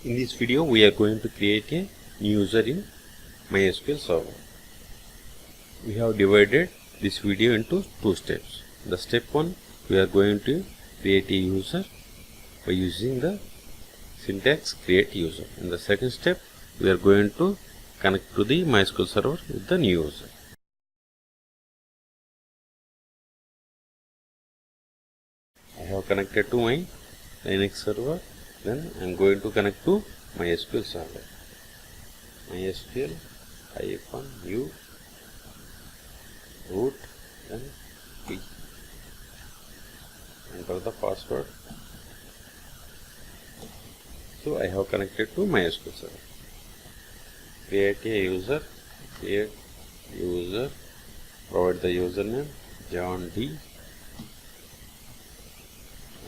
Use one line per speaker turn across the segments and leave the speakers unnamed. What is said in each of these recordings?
In this video, we are going to create a new user in MySQL server. We have divided this video into two steps. The step 1, we are going to create a user by using the syntax create user. In the second step, we are going to connect to the MySQL server with the new user. I have connected to my Linux server. Then I am going to connect to MySQL server. MySQL -u root and p. Enter the password. So I have connected to MySQL server. Create a user. Create user. Provide the username John D.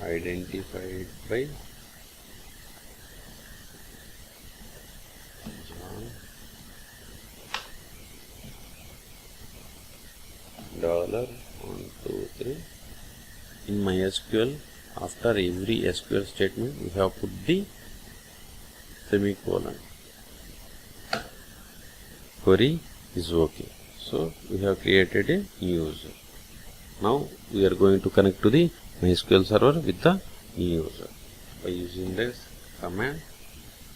Identified by $123. In MySQL, after every SQL statement, we have put the semicolon. Query is okay. So we have created a new user. Now we are going to connect to the MySQL server with the new user by using this command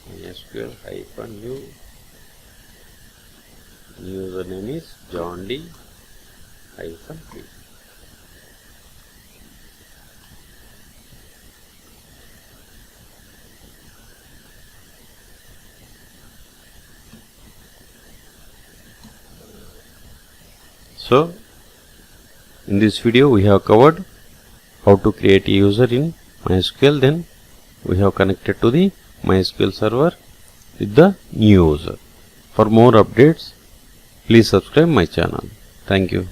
MySQL -u. New username is John D. -p. So in this video we have covered how to create a user in MySQL. Then we have connected to the MySQL server with the new user. For more updates, please subscribe my channel. Thank you.